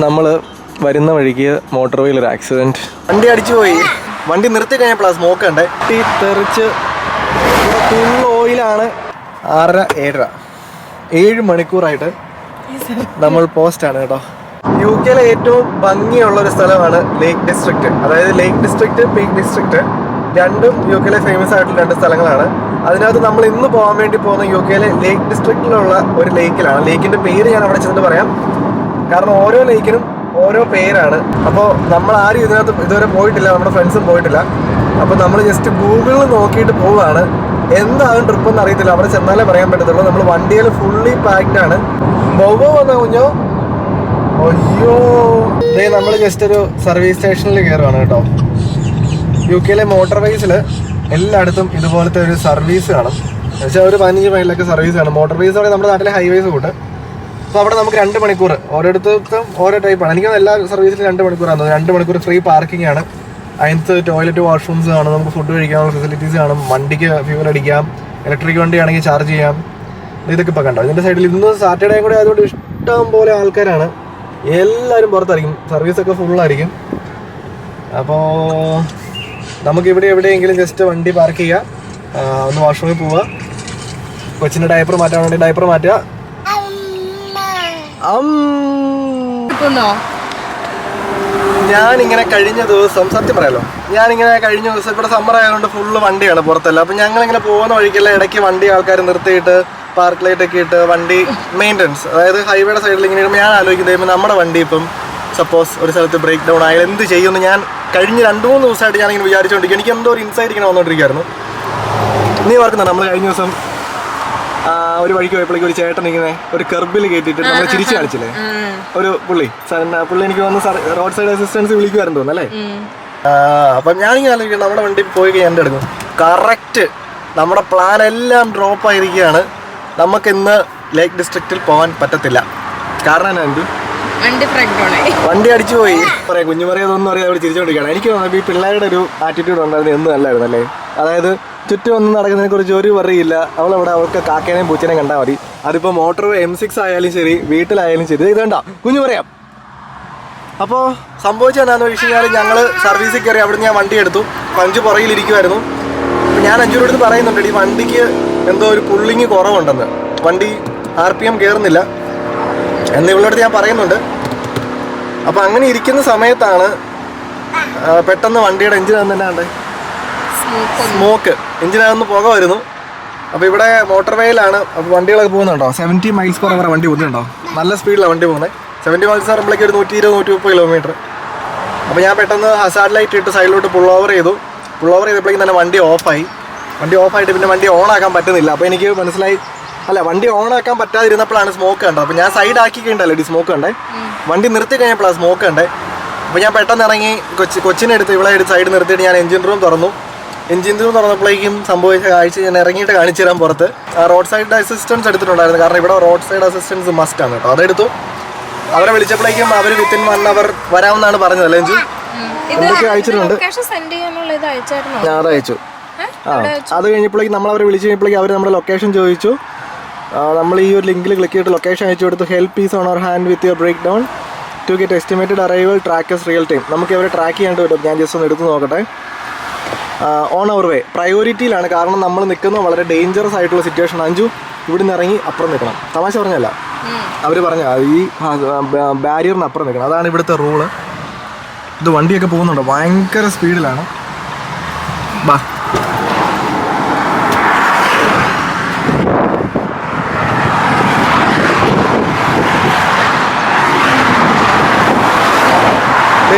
നമ്മൾ വരുന്ന വഴിക്ക് മോട്ടോർ വേയിൽ ഒരു ആക്സിഡൻറ്റ്. വണ്ടി അടിച്ചു പോയി. വണ്ടി നിർത്തി കഴിഞ്ഞപ്പോൾ സ്മോക്ക് ഉണ്ട്. ഈ തെറിച്ച് ഫുൾ ഓയിലാണ്. 6:30 7 മണിക്കൂറായിട്ട് നമ്മൾ പോസ്റ്റാണ് കേട്ടോ. UK ഏറ്റവും ഭംഗിയുള്ളൊരു സ്ഥലമാണ് ലേക്ക് ഡിസ്ട്രിക്റ്റ്. അതായത് ലേക്ക് ഡിസ്ട്രിക്റ്റ്, പീക്ക് ഡിസ്ട്രിക്റ്റ് രണ്ടും UK ഫേമസ് ആയിട്ടുള്ള 2 സ്ഥലങ്ങളാണ്. അതിനകത്ത് നമ്മൾ ഇന്ന് പോകാൻ വേണ്ടി പോകുന്ന UK ലേക്ക് ഡിസ്ട്രിക്റ്റിലുള്ള ഒരു ലേക്കിലാണ്. ലേക്കിൻ്റെ പേര് ഞാൻ അവിടെ ചെന്നിട്ട് പറയാം, കാരണം ഓരോ ലേക്കിനും ഓരോ പേരാണ്. അപ്പോൾ നമ്മൾ ആരും ഇതിനകത്ത് ഇതുവരെ പോയിട്ടില്ല, നമ്മുടെ ഫ്രണ്ട്സും പോയിട്ടില്ല. അപ്പോൾ നമ്മൾ ജസ്റ്റ് ഗൂഗിളിൽ നോക്കിയിട്ട് പോവുകയാണ്. എന്താകും ട്രിപ്പ് എന്ന് അറിയത്തില്ല, അവിടെ ചെന്നാലേ പറയാൻ പറ്റത്തുള്ളൂ. നമ്മൾ വണ്ടിയിൽ ഫുള്ളി പാക്ഡ് ആണ്. ബൊവോ വന്ന കുഞ്ഞോ, അയ്യോ നമ്മൾ ജസ്റ്റ് ഒരു സർവീസ് സ്റ്റേഷനിൽ കയറുകയാണ് കേട്ടോ. UK മോട്ടോർ വേസിൽ എല്ലായിടത്തും ഇതുപോലത്തെ ഒരു സർവീസ് കാണും. എന്നുവെച്ചാൽ ഒരു 15 മൈലിലൊക്കെ സർവീസ് കാണും. മോട്ടോർ വേസ് നമ്മുടെ നാട്ടിലെ ഹൈവേസ് കൂട്ട്. അപ്പോൾ അവിടെ നമുക്ക് 2 മണിക്കൂർ ഓരോരുത്തർക്കും ഓരോ ടൈപ്പാണ്. എനിക്ക് എല്ലാ സർവീസിലും 2 മണിക്കൂറാണ്. 2 മണിക്കൂർ ഫ്രീ പാർക്കിംഗ് ആണ്. അതിനകത്ത് ടോയ്ലറ്റ്, വാഷ്റൂംസ് കാണും, നമുക്ക് ഫുഡ് കഴിക്കാനുള്ള ഫെസിലിറ്റീസ് കാണും, വണ്ടിക്ക് ഫ്യൂൽ അടിക്കാം, ഇലക്ട്രിക് വണ്ടി ആണെങ്കിൽ ചാർജ് ചെയ്യാം. ഇതൊക്കെ ഇപ്പോൾ കണ്ടോ. ഇതിൻ്റെ സൈഡിൽ ഇന്ന് സാറ്റർഡേ കൂടെ ആയതുകൊണ്ട് ഇഷ്ടം പോലെ ആൾക്കാരാണ്. എല്ലാവരും പുറത്തായിരിക്കും, സർവീസൊക്കെ ഫുള്ളായിരിക്കും. അപ്പോൾ നമുക്കിവിടെ എവിടെയെങ്കിലും ജസ്റ്റ് വണ്ടി പാർക്ക് ചെയ്യുക, ഒന്ന് വാഷ്റൂമിൽ പോവുക, കൊച്ചിൻ്റെ ഡയപ്പർ മാറ്റാൻ വേണ്ടി ഡയപ്പർ മാറ്റുക. ഞാനിങ്ങനെ കഴിഞ്ഞ ദിവസം സത്യം പറയാലോ, കഴിഞ്ഞ ദിവസം ഇവിടെ സമ്മർ ആയതുകൊണ്ട് ഫുള്ള് വണ്ടിയാണ് പുറത്തല്ല. അപ്പം ഞങ്ങളിങ്ങനെ പോകുന്ന വഴിക്കെല്ലാം ഇടയ്ക്ക് വണ്ടി ആൾക്കാർ നിർത്തിയിട്ട് പാർക്ക് ലൈറ്റൊക്കെ ഇട്ട് വണ്ടി മെയിൻ്റനൻസ്, അതായത് ഹൈവേയുടെ സൈഡിൽ ഇങ്ങനെ ഇടുമ്പോൾ ഞാൻ ആലോചിക്കുന്നത് നമ്മുടെ വണ്ടി ഇപ്പം സപ്പോസ് ഒരു സ്ഥലത്ത് ബ്രേക്ക് ഡൗൺ ആയാലും എന്ത് ചെയ്യുമെന്ന് ഞാൻ കഴിഞ്ഞ 2-3 ദിവസമായിട്ട് ഞാനിങ്ങനെ വിചാരിച്ചുകൊണ്ടിരിക്കും. എനിക്ക് എന്തോ ഒരു ഇൻസൈറ്റ് ഇങ്ങനെ വന്നുകൊണ്ടിരിക്കുകയായിരുന്നു. നീ ഓർക്കുന്നുണ്ടോ നമ്മൾ കഴിഞ്ഞ ദിവസം ഒരു വഴിക്ക് പോയപ്പോഴേക്കും ഒരു ചേട്ടൻ ഇങ്ങനെ ഒരു കെർബിൽ കയറ്റിയിട്ട് നമ്മൾ ചിരിച്ചു കാണിച്ചില്ലേ, ഒരു പുള്ളി എനിക്ക് തോന്നുന്നു റോഡ് സൈഡ് അസിസ്റ്റൻസ് വിളിക്കുമായിരുന്നു തോന്നുന്നു അല്ലേ. അപ്പം ഞാനിങ്ങനെ ആലോചിക്കണം, നമ്മുടെ വണ്ടി പോയി കഴിഞ്ഞാൽ എൻ്റെ എടുക്കും കറക്റ്റ് നമ്മുടെ പ്ലാൻ എല്ലാം ഡ്രോപ്പ് ആയിരിക്കുകയാണ്. നമുക്കിന്ന് ലേക്ക് ഡിസ്ട്രിക്റ്റിൽ പോകാൻ പറ്റത്തില്ല. കാരണം എന്നാ എന്ത് വണ്ടി അടിച്ചു പോയി. പറയാം കുഞ്ഞുമറിയതൊന്നും അറിയാതെ അവിടെ ചിരിച്ചുകൊണ്ടിരിക്കുകയാണ്. എനിക്ക് തോന്നുന്നത് ഈ പിള്ളേരുടെ ഒരു ആറ്റിറ്റ്യൂഡ് ഉണ്ടായിരുന്നു എന്ന് നല്ലായിരുന്നു അല്ലേ. അതായത് ചുറ്റും ഒന്നും നടക്കുന്നതിനെ കുറിച്ച് ഒരു പറയില്ല. അവൾക്ക് കാക്കേനെയും പൂച്ചനെയും കണ്ടാൽ മതി. അതിപ്പോൾ മോട്ടോർ M6 ആയാലും ശരി, വീട്ടിലായാലും ശരി. ഇത് കണ്ടോ കുഞ്ഞു പറയാം. അപ്പോൾ സംഭവിച്ചത് എന്താണെന്ന് വെച്ച് കഴിഞ്ഞാൽ ഞങ്ങൾ സർവീസിൽ കയറി അവിടെ ഞാൻ വണ്ടി എടുത്തു. 5 പുറകിലിരിക്കുമായിരുന്നു. ഞാൻ 5 രൂപ എടുത്ത് പറയുന്നുണ്ട്, ഈ വണ്ടിക്ക് എന്തോ ഒരു പുള്ളിങ് കുറവുണ്ടെന്ന്, വണ്ടി RPM കയറുന്നില്ല എന്ന് ഇവളോട് ഞാൻ പറയുന്നുണ്ട്. അപ്പോൾ അങ്ങനെ ഇരിക്കുന്ന സമയത്താണ് പെട്ടെന്ന് വണ്ടിയുടെ എഞ്ചിനകത്ത് തന്നെ ഉണ്ട് സ്മോക്ക്, എഞ്ചിനകത്ത് പുക വരുന്നു. അപ്പോൾ ഇവിടെ മോട്ടോർ വേയിലാണ്. അപ്പോൾ വണ്ടികളൊക്കെ പോകുന്നുണ്ടോ, 70 മൈൽസ് പെർ അവർ വണ്ടി പോകുന്നുണ്ടോ, നല്ല സ്പീഡിലാണ് വണ്ടി പോകുന്നത്. 70 മൈൽസ് ആകുമ്പോഴേക്ക് ഒരു 120-130 കിലോമീറ്റർ. അപ്പോൾ ഞാൻ പെട്ടെന്ന് ഹസാർഡ് ലൈറ്റ് ഇട്ട് സൈഡിലോട്ട് പുൾ ഓവർ ചെയ്തപ്പോഴേക്കും തന്നെ വണ്ടി ഓഫായിട്ട് പിന്നെ വണ്ടി ഓൺ ആക്കാൻ പറ്റുന്നില്ല. അപ്പോൾ എനിക്ക് മനസ്സിലായി, അല്ല വണ്ടി ഓൺ ആക്കാൻ പറ്റാതിരുന്നപ്പോഴാണ് സ്മോക്ക് കണ്ടത്. അപ്പോൾ ഞാൻ സൈഡ് ആക്കിയിട്ടുണ്ടല്ലോ സ്മോക്ക് കണ്ടേ, വണ്ടി നിർത്തി കഴിഞ്ഞപ്പോഴാണ് സ്മോക്ക് കണ്ടേ. അപ്പോൾ ഞാൻ പെട്ടെന്ന് ഇറങ്ങി കൊച്ചിനെടുത്ത് ഇവിടെ എടുത്ത് സൈഡ് നിർത്തിയിട്ട് ഞാൻ എഞ്ചിൻ റൂം തുറന്നപ്പോഴേക്കും സംഭവിച്ച കാഴ്ച ഞാൻ ഇറങ്ങിയിട്ട് കാണിച്ചു തരാൻ. പുറത്ത് റോഡ് സൈഡ് അസിസ്റ്റൻസ് എടുത്തിട്ടുണ്ടായിരുന്നു, കാരണം ഇവിടെ റോഡ് സൈഡ് അസിസ്റ്റൻസ് മസ്റ്റ് ആണ് കേട്ടോ. അതെടുത്തു. അവരെ വിളിച്ചപ്പോഴേക്കും അവർ വിത്തിൻ 1 അവർ വരാമെന്നാണ് പറഞ്ഞത് അല്ലേ അഞ്ചു? എന്തൊക്കെ അയച്ചിട്ടുണ്ട്, ഞാൻ അയച്ചു. അത് കഴിഞ്ഞപ്പോഴേക്കും നമ്മൾ അവരെ വിളിച്ചു കഴിഞ്ഞപ്പോഴേക്കും അവർ നമ്മുടെ ലൊക്കേഷൻ ചോദിച്ചു. നമ്മൾ ഈ ഒരു ലിങ്കിൽ ക്ലിക്ക് ചെയ്തിട്ട് ലൊക്കേഷൻ അയച്ചു കൊടുത്തു. Help is on our hand with your breakdown to get estimated arrival trackers real time. നമുക്ക് അവരെ ട്രാക്ക് ചെയ്യാണ്ട് പറ്റും. ഞാൻ ജസ്റ്റ് ഒന്ന് എടുത്ത് നോക്കട്ടെ. ഓൺ അവർ വേ പ്രയോറിറ്റിയിലാണ്, കാരണം നമ്മൾ നിൽക്കുന്നത് വളരെ ഡേഞ്ചറസ് ആയിട്ടുള്ള സിറ്റുവേഷൻ. അഞ്ചു ഇവിടെ നിന്ന് ഇറങ്ങി അപ്പുറം നിൽക്കണം. തമാശ പറഞ്ഞല്ല, അവർ പറഞ്ഞ ഈ ബാരിയറിന് അപ്പുറം നിൽക്കണം, അതാണ് ഇവിടുത്തെ റൂള്. ഇത് വണ്ടിയൊക്കെ പോകുന്നുണ്ടോ, ഭയങ്കര സ്പീഡിലാണ്. ബാ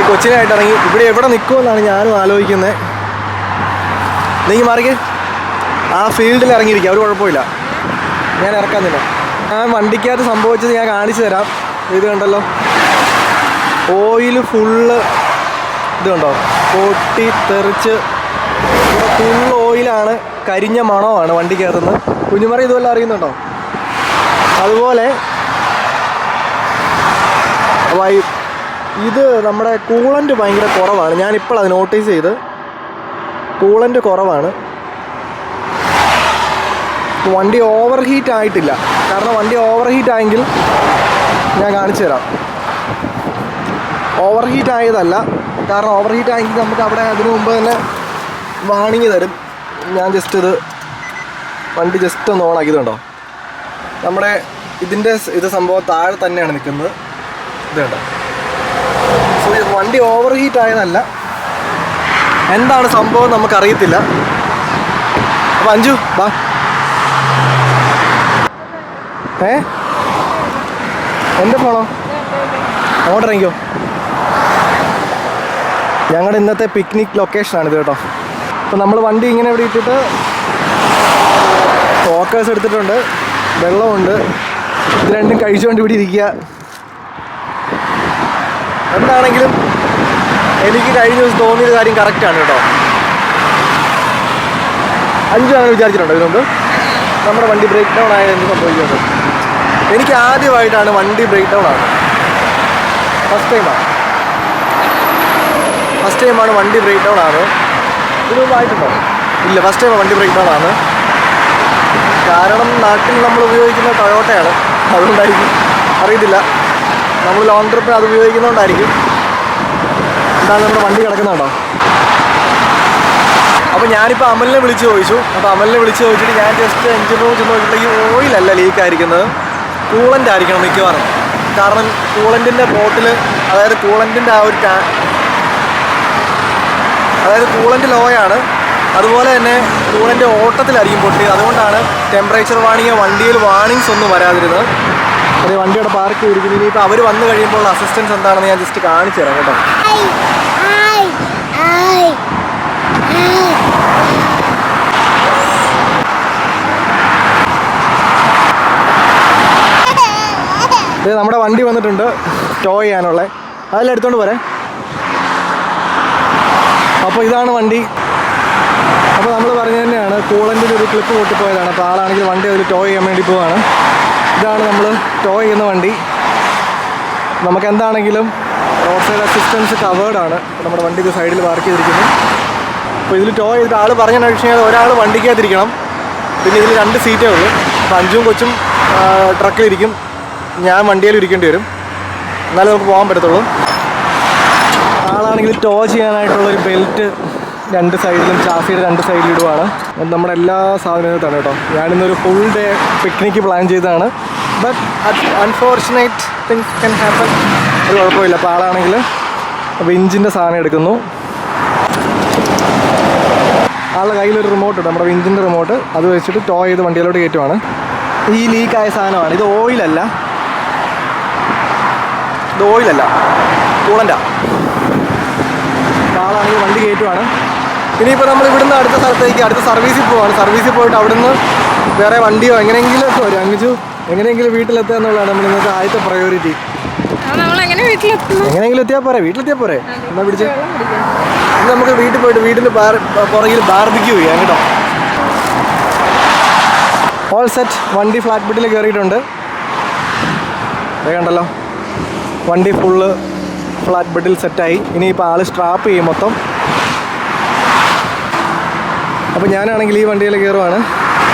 കൊച്ചിനായിട്ട് ഇറങ്ങി. ഇവിടെ എവിടെ നിൽക്കുമെന്നാണ് ഞാനും ആലോചിക്കുന്നത്. നീ മാറിക്ക്, ആ ഫീൽഡിൽ ഇറങ്ങിയിരിക്കുക, ഒരു കുഴപ്പമില്ല, ഞാൻ ഇറക്കാന്നില്ല. ഞാൻ വണ്ടിക്കകത്ത് സംഭവിച്ചത് ഞാൻ കാണിച്ചു തരാം. ഇത് കണ്ടല്ലോ, ഓയിൽ ഫുള്ള് ഇത് കണ്ടോ, പൊട്ടി തെറിച്ച് ഫുൾ ഓയിലാണ്, കരിഞ്ഞ മണമാണ് വണ്ടിക്കകത്തുനിന്ന്. കുഞ്ഞുമറി ഇതുവല്ല അറിയുന്നുണ്ടോ? അതുപോലെ ഇത് നമ്മുടെ കൂളൻ്റ് ഭയങ്കര കുറവാണ്. ഞാനിപ്പോൾ അത് നോട്ടീസ് ചെയ്ത്, കൂളൻ്റ് കുറവാണ്. വണ്ടി ഓവർ ഹീറ്റ് ആയിട്ടില്ല, കാരണം വണ്ടി ഓവർ ഹീറ്റ് ആയെങ്കിൽ ഞാൻ കാണിച്ചു തരാം. ഓവർ ഹീറ്റ് ആയതല്ല. കാരണം ഓവർ ഹീറ്റ് ആയെങ്കിൽ നമുക്ക് അവിടെ അതിനു മുമ്പ് തന്നെ വാണിങ് തരും. ഞാൻ ജസ്റ്റ് വണ്ടി ജസ്റ്റ് ഒന്ന് ഓണാക്കിയതുണ്ടോ. നമ്മുടെ ഇതിൻ്റെ സംഭവം താഴെ തന്നെയാണ് നിൽക്കുന്നത്. ഇത് കണ്ടോ. സോ വണ്ടി ഓവർ ഹീറ്റ് ആയതല്ല. എന്താണ് സംഭവം നമുക്കറിയത്തില്ല. അപ്പോൾ അഞ്ജു ബാ. എൻ്റെ ഫോണോ? അങ്ങോട്ട് ഇറങ്ങിക്കോ. ഞങ്ങളുടെ ഇന്നത്തെ പിക്നിക് ലൊക്കേഷനാണിത് കേട്ടോ. അപ്പോൾ നമ്മൾ വണ്ടി ഇങ്ങനെ ഇവിടെ ഇട്ടിട്ട് ഫോക്കസ് എടുത്തിട്ടുണ്ട്, വെള്ളമുണ്ട്, ഇത് രണ്ടും കഴിച്ചുകൊണ്ട് ഇവിടെ ഇരിക്കുക. എന്താണെങ്കിലും എനിക്ക് കഴിഞ്ഞ ദിവസം തോന്നിയൊരു കാര്യം കറക്റ്റാണ് കേട്ടോ. അഞ്ചു അങ്ങനെ വിചാരിച്ചിട്ടുണ്ടോ ഇതിനുണ്ട് നമ്മുടെ വണ്ടി ബ്രേക്ക് ഡൗൺ ആയത് എന്ത് സംഭവിക്കുന്നത്? എനിക്ക് ആദ്യമായിട്ടാണ് വണ്ടി ബ്രേക്ക് ഡൗൺ ആകുന്നത്. ഫസ്റ്റ് ടൈമാണ് വണ്ടി ബ്രേക്ക് ഡൗൺ ആണ്. ഇതിനൊന്നും ആയിട്ടുണ്ടോ? ഇല്ല, ഫസ്റ്റ് ടൈമാണ് വണ്ടി ബ്രേക്ക് ഡൗൺ ആണ്. കാരണം നാട്ടിൽ നമ്മൾ ഉപയോഗിക്കുന്ന ടൊയോട്ടയാണ്, അതുകൊണ്ടായിരിക്കും, അറിയത്തില്ല. നമ്മൾ ലോങ് ട്രിപ്പിന് അത് ഉപയോഗിക്കുന്നതുകൊണ്ടായിരിക്കും. എന്താണ് നമ്മുടെ വണ്ടി കിടക്കുന്നുണ്ടോ? അപ്പോൾ ഞാനിപ്പോൾ അമലിനെ വിളിച്ച് ചോദിച്ചു. അപ്പോൾ അമലിനെ വിളിച്ച് ചോദിച്ചിട്ട് ഞാൻ ജസ്റ്റ് എഞ്ചിൻ റൂം ചെന്ന് നോക്കിയിട്ട് ഈ ഓയിലല്ല ലീക്കായിരിക്കുന്നത്, കൂളൻ്റ് ആയിരിക്കണം മിക്കവാറും. കാരണം കൂളൻറ്റിൻ്റെ ബോട്ടിൽ, അതായത് കൂളൻറ്റിൻ്റെ ആ ഒരു കൂളൻ്റ് ലോയാണ്. അതുപോലെ തന്നെ കൂളൻ്റെ ഓട്ടത്തിലായിരിക്കും പൊട്ടിയത്. അതുകൊണ്ടാണ് ടെമ്പറേച്ചർ വാണിംഗ്, വണ്ടിയിൽ വാണിങ്സ് ഒന്നും വരാതിരുന്നത്. അത് വണ്ടിയുടെ പാർക്ക് ചെയ്തിരിക്കുന്നത്. ഇനിയിപ്പോൾ അവർ വന്നു കഴിയുമ്പോൾ അസിസ്റ്റൻസ് എന്താണെന്ന് ഞാൻ ജസ്റ്റ് കാണിച്ചു തരാം കേട്ടോ. ഇത് നമ്മുടെ വണ്ടി വന്നിട്ടുണ്ട് ടോ ചെയ്യാനുള്ള. അതെല്ലാം എടുത്തോണ്ട് പോരെ. അപ്പോൾ ഇതാണ് വണ്ടി. അപ്പോൾ നമ്മൾ പറഞ്ഞത് തന്നെയാണ്, കൂളൻ്റിൽ ഒരു ക്ലിപ്പ് പൊട്ടിപ്പോയതാണ്. അപ്പോൾ ആളാണെങ്കിൽ വണ്ടി അതിൽ ടോ ചെയ്യാൻ വേണ്ടി പോവാണ്. ഇതാണ് നമ്മൾ ടോ ചെയ്യുന്ന വണ്ടി. നമുക്ക് എന്താണെങ്കിലും റോഡ് സൈഡ് അസിസ്റ്റൻസ് കവേർഡാണ്. നമ്മുടെ വണ്ടിക്ക് സൈഡിൽ പാർക്ക് ചെയ്തിരിക്കുന്നു. അപ്പോൾ ഇതിൽ ടോ ചെയ്തിട്ട് ആൾ പറഞ്ഞതെന്ന് വെച്ച് കഴിഞ്ഞാൽ ഒരാൾ വണ്ടിക്കകത്തിരിക്കണം, പിന്നെ ഇതിൽ 2 സീറ്റേ ഉള്ളൂ. അപ്പോൾ അഞ്ചും കൊച്ചും ട്രക്കിലിരിക്കും, ഞാൻ വണ്ടിയിലും ഇരിക്കേണ്ടി വരും, എന്നാലേ നമുക്ക് പോകാൻ പറ്റത്തുള്ളൂ. ആളാണെങ്കിൽ ടോ ചെയ്യാനായിട്ടുള്ളൊരു ബെൽറ്റ് 2 സൈഡിലും, ചാസിയുടെ 2 സൈഡിലും ഇടുവാണ്. നമ്മുടെ എല്ലാ സാധനത്താണ് കേട്ടോ. ഞാനിന്നൊരു ഫുൾ ഡേ പിക്നിക്ക് പ്ലാൻ ചെയ്തതാണ്. But unfortunate things can happen. ഒരു കുഴപ്പമില്ല. അപ്പോൾ ആളാണെങ്കിൽ വിഞ്ചിൻ്റെ സാധനം എടുക്കുന്നു. ആളുടെ കയ്യിലൊരു റിമോട്ട് ഉണ്ട്, നമ്മുടെ വിഞ്ചിൻ്റെ റിമോട്ട്. അത് വെച്ചിട്ട് ടോ ചെയ്ത് വണ്ടിയിലോട്ട് കയറ്റുവാണ്. ഈ ലീക്കായ സാധനമാണ്. ഇത് ഓയിലല്ല, കൂളൻ്റാ. ആളാണെങ്കിൽ വണ്ടി കയറ്റുവാണ്. ഇനിയിപ്പോൾ നമ്മൾ ഇവിടുന്ന് അടുത്ത സ്ഥലത്തേക്ക്, അടുത്ത സർവീസിൽ പോവാണ്. സർവീസിൽ പോയിട്ട് അവിടുന്ന് വേറെ വണ്ടിയോ എങ്ങനെയെങ്കിലുമൊക്കെ വരും. അങ്ങിച്ചു എങ്ങനെയെങ്കിലും വീട്ടിലെത്തുക എന്നുള്ളതാണ് നമ്മൾ ഇന്നത്തെ ആദ്യത്തെ പ്രയോറിറ്റി. എങ്ങനെയെങ്കിലും എത്തിയാൽ പോരെ, വീട്ടിലെത്തിയാൽ പോരെ. എന്നാൽ പിടിച്ച് ഇന്ന് നമുക്ക് വീട്ടിൽ പോയിട്ട് വീടിൻ്റെ പുറകിൽ ബാർബിക്യൂ ചെയ്യാം കേട്ടോ. All set. വണ്ടി ഫ്ലാറ്റ് ബെഡിൽ കയറിയിട്ടുണ്ട്. കണ്ടല്ലോ, വണ്ടി ഫുള്ള് ഫ്ലാറ്റ് ബെഡിൽ സെറ്റായി. ഇനിയിപ്പോൾ ആൾ സ്ട്രാപ്പ് ചെയ്യും മൊത്തം. അപ്പോൾ ഞാനാണെങ്കിൽ ഈ വണ്ടിയിൽ കയറുവാണ്.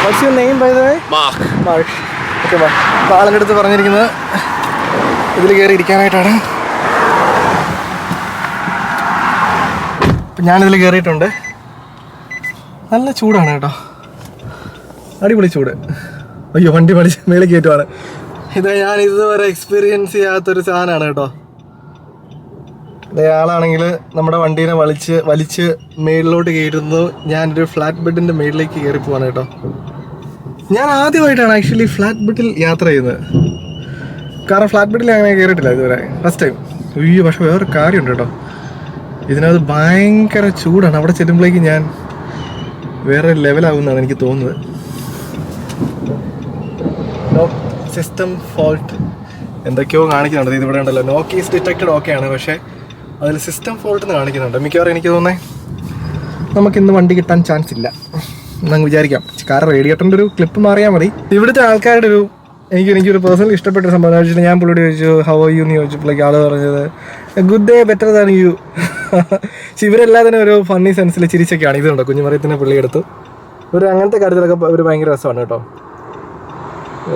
What's your name by the way? Mark. Okay Mark. അപ്പോൾ ആളിൻ്റെ അടുത്ത് പറഞ്ഞിരിക്കുന്നത് ഇതിൽ കയറി ഇരിക്കാനായിട്ടാണ്. അപ്പം ഞാനിതിൽ കയറിയിട്ടുണ്ട്. നല്ല ചൂടാണ് കേട്ടോ, അടിപൊളി ചൂട്. അയ്യോ, വണ്ടി പഠിച്ച് മേളിൽ കയറ്റുവാണ്. ഇത് ഞാൻ ഇതുവരെ എക്സ്പീരിയൻസ് ചെയ്യാത്തൊരു സാധനമാണ് കേട്ടോ. ആളാണെങ്കിൽ നമ്മുടെ വണ്ടീനെ വലിച്ച് മേളിലോട്ട് കയറ്റുന്നു. ഞാനൊരു ഫ്ലാറ്റ് ബെഡിൻ്റെ മേളിലേക്ക് കയറി പോവാണ് കേട്ടോ. ഞാൻ ആദ്യമായിട്ടാണ് ആക്ച്വലി ഫ്ലാറ്റ് ബെഡിൽ യാത്ര ചെയ്യുന്നത്. കാരണം ഫ്ലാറ്റ് ബെഡിൽ അങ്ങനെ കയറിയിട്ടില്ല ഇതുവരെ, ഫസ്റ്റ് ടൈം. അയ്യോ, പക്ഷെ വേറൊരു കാര്യമുണ്ട് കേട്ടോ, ഇതിനകത്ത് ഭയങ്കര ചൂടാണ്. അവിടെ ചെല്ലുമ്പോഴേക്ക് ഞാൻ വേറെ ലെവലാകുമെന്നാണ് എനിക്ക് തോന്നുന്നത്. സിസ്റ്റം ഫോൾട്ട് എന്തൊക്കെയോ കാണിക്കുന്നുണ്ട്. ഇതിവിടെ ഉണ്ടല്ലോ, നോ കീസ് ഡിറ്റക്റ്റഡ് ഓക്കെയാണ്, പക്ഷേ അതിൽ സിസ്റ്റം ഫോൾട്ട് എന്ന് കാണിക്കുന്നുണ്ട്. മിക്കവാറും എനിക്ക് തോന്നുന്നത് നമുക്കിന്ന് വണ്ടി കിട്ടാൻ ചാൻസ് ഇല്ല എന്നങ്ങ് വിചാരിക്കാം. കാരണം റേഡിയേറ്ററിൻ്റെ ഒരു ക്ലിപ്പ് മാറിയാൽ മതി. ഇവിടുത്തെ ആൾക്കാരുടെ എനിക്കൊരു പേഴ്സണലി ഇഷ്ടപ്പെട്ട സംഭവം വെച്ചിട്ട് ഞാൻ പുള്ളിയോട് ചോദിച്ചു ഹൗ ആർ യു എന്ന് ചോദിച്ചപ്പോഴേക്ക് ആൾ പറഞ്ഞത് good day, better than you. പക്ഷെ ഇവരെല്ലാത്തിനും ഒരു ഫണ്ണി സെൻസിൽ ചിരിച്ചൊക്കെയാണ്. ഇതുണ്ടോ കുഞ്ഞുമറിയത്തിൻ്റെ പുള്ളിയെടുത്ത് ഒരു അങ്ങനത്തെ കാര്യത്തിലൊക്കെ ഒരു ഭയങ്കര രസമാണ് കേട്ടോ,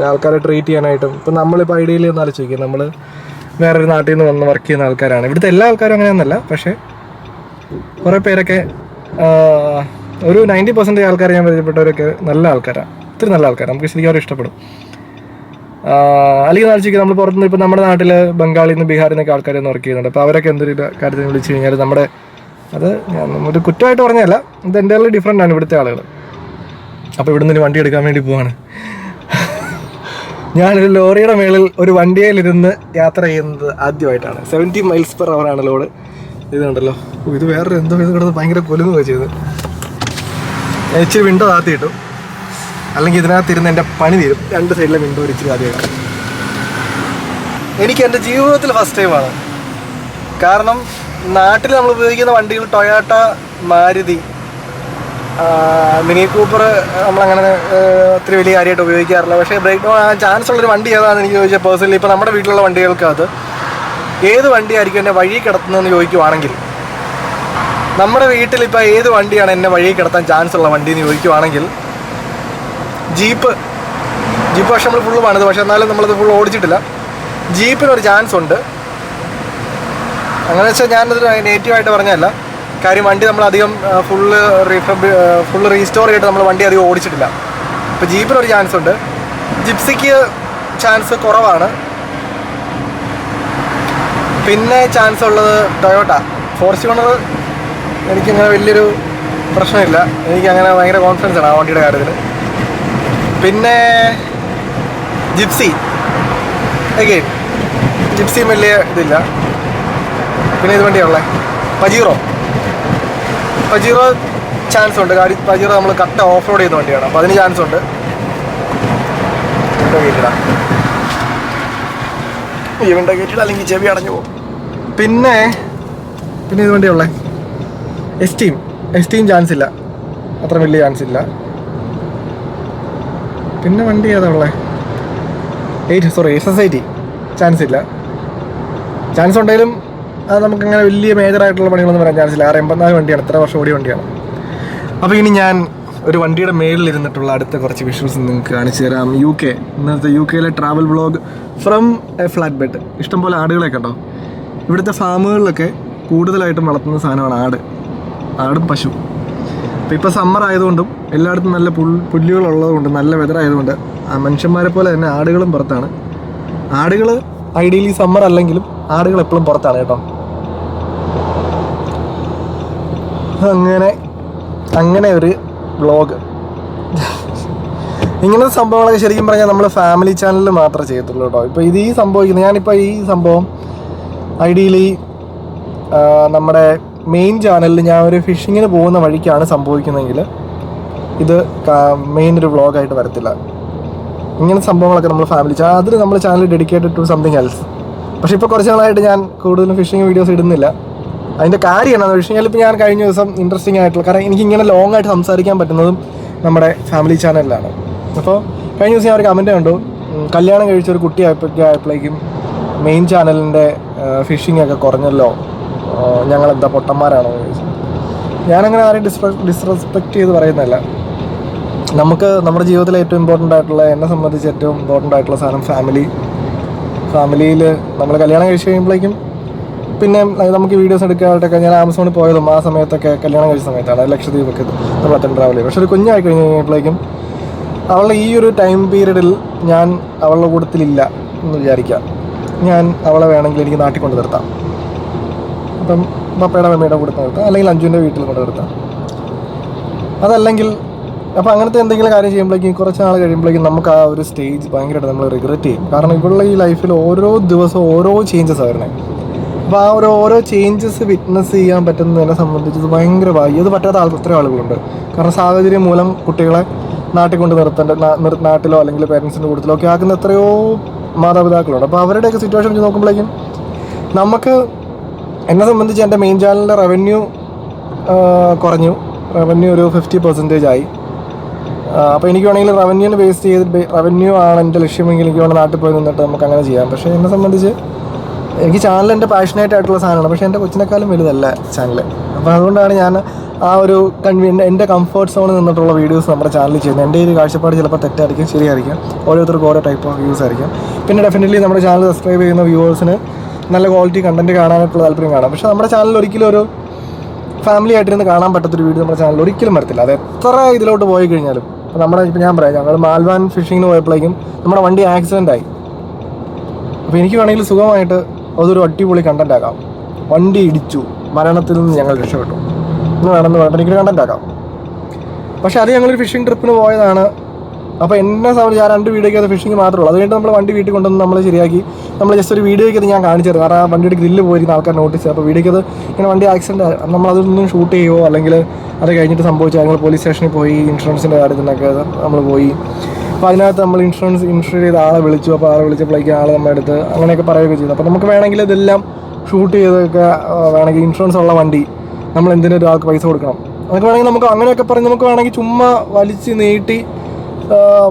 ആൾക്കാരെ ട്രീറ്റ് ചെയ്യാനായിട്ടും. ഇപ്പം നമ്മളിപ്പോൾ ഐഡിയയിൽ ഒന്ന് ആലോചിക്കുക, നമ്മൾ വേറൊരു നാട്ടിൽ നിന്ന് വന്ന് വർക്ക് ചെയ്യുന്ന ആൾക്കാരാണ്. ഇവിടുത്തെ എല്ലാ ആൾക്കാരും അങ്ങനെയൊന്നല്ല, പക്ഷേ കുറേ പേരൊക്കെ ഒരു 90% ആൾക്കാർ ഞാൻ പരിചയപ്പെട്ടവരൊക്കെ നല്ല ആൾക്കാരാണ്, ഒത്തിരി നല്ല ആൾക്കാരാണ്. നമുക്ക് ശരിക്കും അവരെ ഇഷ്ടപ്പെടും. അല്ലെങ്കിൽ നാഴ്ചയ്ക്ക് നമ്മൾ പുറത്തുനിന്ന് ഇപ്പോൾ നമ്മുടെ നാട്ടിൽ ബംഗാളിൽ നിന്ന് ബീഹാറിൽ നിന്നൊക്കെ ആൾക്കാരൊന്നും വർക്ക് ചെയ്യുന്നുണ്ട്. അപ്പോൾ അവരൊക്കെ എന്തൊരു കാര്യത്തിന് വിളിച്ചു കഴിഞ്ഞാൽ നമ്മുടെ അത് ഞാൻ ഒരു കുറ്റമായിട്ട് പറഞ്ഞതല്ല, ഇത് എൻ്റെ ഡിഫറെൻ്റ് ആണ് ഇവിടുത്തെ ആളുകൾ. അപ്പോൾ ഇവിടുന്ന് ഒരു വണ്ടി എടുക്കാൻ വേണ്ടി പോവാണ്. ഞാനൊരു ലോറിയുടെ മേളിൽ ഒരു വണ്ടിയിലിരുന്ന് യാത്ര ചെയ്യുന്നത് ആദ്യമായിട്ടാണ്. 70 miles per hour ആണ് ലോഡ്. ഇതുണ്ടല്ലോ, ഇത് വേറൊരു എന്തോ ഇത് കിടന്ന് ഭയങ്കര കൊലുങ്ങുക ചെയ്ത്. ഇച്ചിരി വിൻഡോ താത്തിയിട്ടു, അല്ലെങ്കിൽ ഇതിനകത്തിരുന്ന് എൻ്റെ പണി തീരും. 2 സൈഡിലെ വിൻഡോ ഇച്ചിരി ആദ്യമായിട്ടാണ്. എനിക്ക് എൻ്റെ ജീവിതത്തിൽ ഫസ്റ്റ് ടൈമാണ്. കാരണം നാട്ടിൽ നമ്മൾ ഉപയോഗിക്കുന്ന വണ്ടികൾ ടൊയോട്ട, മാരുതി, മിനി കൂപ്പർ നമ്മളങ്ങനെ ഒത്തിരി വലിയ കാര്യമായിട്ട് ഉപയോഗിക്കാറില്ല. പക്ഷേ ബ്രേക്ക് ഡൗൺ ആകാൻ ചാൻസ് ഉള്ളൊരു വണ്ടി ഏതാണെന്ന് എനിക്ക് ചോദിച്ചാൽ പേഴ്സണലി ഇപ്പോൾ നമ്മുടെ വീട്ടിലുള്ള വണ്ടികൾക്കകത്ത് ഏത് വണ്ടിയായിരിക്കും എന്നെ വഴി കിടത്തുന്നതെന്ന് ചോദിക്കുവാണെങ്കിൽ, നമ്മുടെ വീട്ടിലിപ്പോൾ ഏത് വണ്ടിയാണ് എന്നെ വഴി കിടത്താൻ ചാൻസ് ഉള്ള വണ്ടി എന്ന് ചോദിക്കുവാണെങ്കിൽ ജീപ്പ്. പക്ഷേ നമ്മൾ ഫുള്ള് പണിത്, പക്ഷേ എന്നാലും നമ്മളത് ഫുൾ ഓടിച്ചിട്ടില്ല. ജീപ്പിനൊരു ചാൻസ് ഉണ്ട്. അങ്ങനെ വെച്ചാൽ ഞാനത് നെഗറ്റീവായിട്ട് പറഞ്ഞതല്ല. കാര്യം വണ്ടി നമ്മളധികം ഫുള്ള് റീസ്റ്റോർ ചെയ്തിട്ട് നമ്മൾ വണ്ടി അധികം ഓടിച്ചിട്ടില്ല. ഇപ്പോൾ ജീപ്പിനൊരു ചാൻസ് ഉണ്ട്. ജിപ്സിക്ക് ചാൻസ് കുറവാണ്. പിന്നെ ചാൻസ് ഉള്ളത് ടൊയോട്ട. ഫോർച്യൂണർ എനിക്കങ്ങനെ വലിയൊരു പ്രശ്നമില്ല, എനിക്കങ്ങനെ ഭയങ്കര കോൺഫിഡൻസ് ആണ് ആ വണ്ടിയുടെ കാര്യത്തിൽ. പിന്നെ ജിപ്സി അഗെയിൻ, ജിപ്സിയും വലിയ ഇതില്ല. പിന്നെ ഇത് വണ്ടിയാണല്ലേ പജീറോ ചാൻസ് ഉണ്ട്. പജീറോ നമ്മൾ കട്ട ഓഫ് റോഡ് ചെയ്യുന്ന വണ്ടിയാണ്, അപ്പോൾ അതിന് ചാൻസ് ഉണ്ട്. വിൻഡോ ഗേറ്റിട അല്ലെങ്കിൽ ചെവി അടഞ്ഞു പോകും. പിന്നെ ഇത് വണ്ടിയുള്ളേ എസ്റ്റീം ചാൻസ് ഇല്ല, അത്ര വലിയ ചാൻസ് ഇല്ല. പിന്നെ വണ്ടി ഏതാ ഉള്ളത്? SSIT ചാൻസ് ഇല്ല. ചാൻസ് ഉണ്ടെങ്കിലും അത് നമുക്കങ്ങനെ വലിയ മേജറായിട്ടുള്ള പണികളൊന്നും വരാൻ ചാൻസ് ഇല്ല. 684 വണ്ടിയാണ്, എത്ര വർഷം ഓടിയ വണ്ടിയാണ്. അപ്പോൾ ഇനി ഞാൻ ഒരു വണ്ടിയുടെ മേളിലിരുന്നിട്ടുള്ള അടുത്ത കുറച്ച് വിഷ്വൽസ് നിങ്ങൾക്ക് കാണിച്ചു തരാം. ഇന്നത്തെ UK travel vlog from A flat bed. ഇഷ്ടംപോലെ ആടുകളൊക്കെ ഉണ്ടോ? ഇവിടുത്തെ ഫാമുകളിലൊക്കെ കൂടുതലായിട്ടും വളർത്തുന്ന സാധനമാണ് ആടും പശു. അപ്പോൾ ഇപ്പോൾ സമ്മർ ആയതുകൊണ്ടും എല്ലായിടത്തും നല്ല പുല്ലുകളുള്ളതുകൊണ്ടും നല്ല വെതർ ആയതുകൊണ്ട് മനുഷ്യന്മാരെ പോലെ തന്നെ ആടുകളും പുറത്താണ്. ആടുകൾ ഐഡിയലി സമ്മർ അല്ലെങ്കിലും ആടുകൾ എപ്പോഴും പുറത്താണ് കേട്ടോ. അങ്ങനെ ഒരു വ്ളോഗ്. ഇങ്ങനത്തെ സംഭവങ്ങളൊക്കെ ശരിക്കും പറഞ്ഞാൽ നമ്മൾ ഫാമിലി ചാനലിൽ മാത്രമേ ചെയ്യത്തുള്ളൂ കേട്ടോ. ഇപ്പോൾ ഈ സംഭവിക്കുന്നത്, ഞാനിപ്പോൾ ഈ സംഭവം ഐഡിയലി നമ്മുടെ മെയിൻ ചാനലിൽ ഞാൻ ഒരു ഫിഷിങ്ങിന് പോകുന്ന വഴിക്കാണ് സംഭവിക്കുന്നതെങ്കിൽ ഇത് മെയിൻ ഒരു വ്ളോഗായിട്ട് വരത്തില്ല. ഇങ്ങനെ സംഭവങ്ങളൊക്കെ നമ്മൾ ഫാമിലി അതിൽ നമ്മൾ channel dedicated to something else. പക്ഷേ ഇപ്പോൾ കുറച്ച് നാളായിട്ട് ഞാൻ കൂടുതലും ഫിഷിങ് വീഡിയോസ് ഇടുന്നില്ല. അതിൻ്റെ കാര്യം എന്താണെന്ന് വെച്ച് കഴിഞ്ഞാൽ ഇപ്പോൾ ഞാൻ കഴിഞ്ഞ ദിവസം ഇൻട്രസ്റ്റിംഗ് ആയിട്ടുള്ള, കാരണം എനിക്കിങ്ങനെ ലോങ് ആയിട്ട് സംസാരിക്കാൻ പറ്റുന്നതും നമ്മുടെ ഫാമിലി ചാനലിലാണ്. അപ്പോൾ കഴിഞ്ഞ ദിവസം ഞാൻ ഒരു കമൻറ്റ് കണ്ടു, കല്യാണം കഴിച്ചൊരു കുട്ടി ആയപ്പോഴേക്കും മെയിൻ ചാനലിൻ്റെ ഫിഷിംഗ് ഒക്കെ കുറഞ്ഞല്ലോ, ഞങ്ങളെന്താ പൊട്ടന്മാരാണോ എന്ന് ചോദിച്ചു. ഞാനങ്ങനെ ആരെയും ഡിസ്റെസ്പെക്റ്റ് ചെയ്ത് പറയുന്നതല്ല. നമുക്ക് നമ്മുടെ ജീവിതത്തിൽ ഏറ്റവും ഇമ്പോർട്ടൻ്റ് ആയിട്ടുള്ള, എന്നെ സംബന്ധിച്ച് ഏറ്റവും ഇമ്പോർട്ടൻ്റ് ആയിട്ടുള്ള സാധനം ഫാമിലിയിൽ നമ്മൾ കല്യാണം കഴിച്ച് കഴിയുമ്പോഴേക്കും പിന്നെ നമുക്ക് വീഡിയോസ് എടുക്കാനായിട്ടൊക്കെ ഞാൻ ആമസോണിൽ പോയതും ആ സമയത്തൊക്കെ കല്യാണം കഴിച്ച സമയത്താണ്, ലക്ഷദ്വീപൊക്കെ നമ്മൾ അത്തരം ട്രാവൽ ചെയ്യും. പക്ഷെ ഒരു കുഞ്ഞായി കഴിഞ്ഞ് കഴിഞ്ഞപ്പോഴേക്കും അവളുടെ ഈ ഒരു ടൈം പീരീഡിൽ ഞാൻ അവളുടെ കൂട്ടത്തിലില്ല എന്ന് വിചാരിക്കാം. ഞാൻ അവളെ വേണമെങ്കിൽ എനിക്ക് നാട്ടിൽ കൊണ്ട് നിർത്താം, അപ്പം പപ്പയുടെ മമ്മിയുടെ കൂട്ടത്തിൽ നിർത്താം, അല്ലെങ്കിൽ അഞ്ജുവിൻ്റെ വീട്ടിൽ കൊണ്ട് നിർത്താം. അതല്ലെങ്കിൽ അപ്പോൾ അങ്ങനത്തെ എന്തെങ്കിലും കാര്യം ചെയ്യുമ്പോഴേക്കും കുറച്ച് നാൾ കഴിയുമ്പോഴേക്കും നമുക്ക് ആ ഒരു സ്റ്റേജ് ഭയങ്കരമായിട്ട് നമ്മൾ റിഗ്രറ്റ് ചെയ്യും. കാരണം ഇവളുടെ ഈ ലൈഫിൽ ഓരോ ദിവസവും ഓരോ ചേഞ്ചസ് വരുന്നത്. അപ്പോൾ ആ ഓരോ ചേഞ്ചസ് വിറ്റ്നസ് ചെയ്യാൻ പറ്റുന്നതിനെ സംബന്ധിച്ച് ഇത് ഭയങ്കര ഭാഗ്യം. ഇത് പറ്റാത്ത ഒത്തിരി ആളുകളുണ്ട്. കാരണം സാഹചര്യം മൂലം കുട്ടികളെ നാട്ടിൽ കൊണ്ട് നാട്ടിലോ അല്ലെങ്കിൽ പേരൻസിൻ്റെ കൂട്ടത്തിലോ ഒക്കെ ആക്കുന്ന എത്രയോ മാതാപിതാക്കളുണ്ട്. അപ്പോൾ അവരുടെയൊക്കെ സിറ്റുവേഷൻ വെച്ച് നോക്കുമ്പോഴേക്കും നമുക്ക്, എന്നെ സംബന്ധിച്ച് എൻ്റെ മെയിൻ ചാനലിൻ്റെ റവന്യൂ കുറഞ്ഞു. റവന്യൂ ഒരു 50% ആയി. അപ്പോൾ എനിക്ക് വേണമെങ്കിൽ റവന്യൂവിന് ബേസ് ചെയ്ത്, റവന്യൂ ആണ് എൻ്റെ ലക്ഷ്യമെങ്കിൽ എനിക്ക് വേണമെങ്കിൽ നാട്ടിൽ പോയി നിന്നിട്ട് നമുക്ക് അങ്ങനെ ചെയ്യാം. പക്ഷേ എന്നെ സംബന്ധിച്ച് എനിക്ക് ചാനൽ എൻ്റെ പാഷനേറ്റ് ആയിട്ടുള്ള സാധനമാണ്. പക്ഷേ എൻ്റെ കൊച്ചിനേക്കാളും വലുതല്ല ചാനൽ. അപ്പോൾ അതുകൊണ്ടാണ് ഞാൻ ആ ഒരു എൻ്റെ കംഫർട്ട് സോണിൽ നിന്നിട്ടുള്ള വീഡിയോസ് നമ്മുടെ ചാനലിൽ ചെയ്യുന്നത്. എൻ്റെ ഒരു കാഴ്ചപ്പാട് ചിലപ്പോൾ തെറ്റായിരിക്കും, ശരിയായിരിക്കും. ഓരോരുത്തർക്കും ഓരോ ടൈപ്പ് ഓഫ് വ്യൂസ് ആയിരിക്കും. പിന്നെ ഡെഫിനറ്റ്ലി നമ്മുടെ ചാനൽ സബ്സ്ക്രൈബ് ചെയ്യുന്ന വ്യൂവേഴ്സിന് നല്ല ക്വാളിറ്റി കണ്ടന്റ് കാണാനായിട്ടുള്ള താല്പര്യം കാണാം. പക്ഷേ നമ്മുടെ ചാനലിൽ ഒരിക്കലും ഒരു ഫാമിലി ആയിട്ടിരുന്ന് കാണാൻ പറ്റാത്തൊരു വീഡിയോ നമ്മുടെ ചാനലിൽ ഒരിക്കലും വരത്തില്ല. അത് എത്ര ഇതിലോട്ട് പോയി കഴിഞ്ഞാലും. ഇപ്പോൾ ഞാൻ പറയാം, ഞങ്ങൾ മാൽവാൻ ഫിഷിങ്ങിന് പോയപ്പോഴേക്കും നമ്മുടെ വണ്ടി ആക്സിഡൻ്റ് ആയി. അപ്പോൾ എനിക്ക് വേണമെങ്കിൽ സുഖമായിട്ട് അതൊരു അടിപൊളി കണ്ടന്റ് ആക്കാം. വണ്ടി ഇടിച്ചു, മരണത്തിൽ നിന്ന് ഞങ്ങൾ രക്ഷപ്പെട്ടു എന്ന് വേണമെന്ന് പറഞ്ഞിട്ട് എനിക്കൊരു കണ്ടന്റ് ആക്കാം. പക്ഷേ അത് ഞങ്ങളൊരു ഫിഷിംഗ് ട്രിപ്പിന് പോയതാണ്. അപ്പോൾ എന്നെ സംബന്ധിച്ച് ആ 2 വീഡിയോയ്ക്ക് അത് ഫിഷിംഗ് മാത്രമേ ഉള്ളൂ. അതുകഴിഞ്ഞിട്ട് നമ്മൾ വണ്ടി വീട്ടിൽ കൊണ്ടുവന്ന് നമ്മൾ ശരിയാക്കി. നമ്മൾ ജസ്റ്റ് ഒരു വീഡിയോയ്ക്ക് അത് ഞാൻ കാണിച്ചു തരും. കാരണം ആ വണ്ടിയുടെ ഗ്രില്ല് പോയിരുന്ന ആൾക്കാർ നോട്ടീസ്. അപ്പോൾ വീഡിയോയ്ക്ക് അത് ഇങ്ങനെ വണ്ടി ആക്സിഡൻറ്റ് നമ്മളതൊന്നും ഷൂട്ട് ചെയ്യുമോ അല്ലെങ്കിൽ അത് കഴിഞ്ഞിട്ട് സംഭവിച്ച ഞങ്ങൾ പോലീസ് സ്റ്റേഷനിൽ പോയി ഇൻഷുറൻസിൻ്റെ കാര്യത്തിനൊക്കെ നമ്മൾ പോയി. അപ്പോൾ അതിനകത്ത് നമ്മൾ ഇൻഷുർ ചെയ്ത ആളെ വിളിച്ചു. അപ്പോൾ ആളെ വിളിച്ചപ്പോഴേക്കും ആൾ നമ്മുടെ അടുത്ത് അങ്ങനെയൊക്കെ പറയുകയൊക്കെ ചെയ്തു. അപ്പോൾ നമുക്ക് വേണമെങ്കിൽ ഇതെല്ലാം ഷൂട്ട് ചെയ്തൊക്കെ വേണമെങ്കിൽ ഇൻഷുറൻസ് ഉള്ള വണ്ടി നമ്മൾ എന്തിനും ഒരാൾക്ക് പൈസ കൊടുക്കണം അതൊക്കെ വേണമെങ്കിൽ നമുക്ക് അങ്ങനെയൊക്കെ പറഞ്ഞ് നമുക്ക് വേണമെങ്കിൽ ചുമ്മാ വലിച്ച് നീട്ടി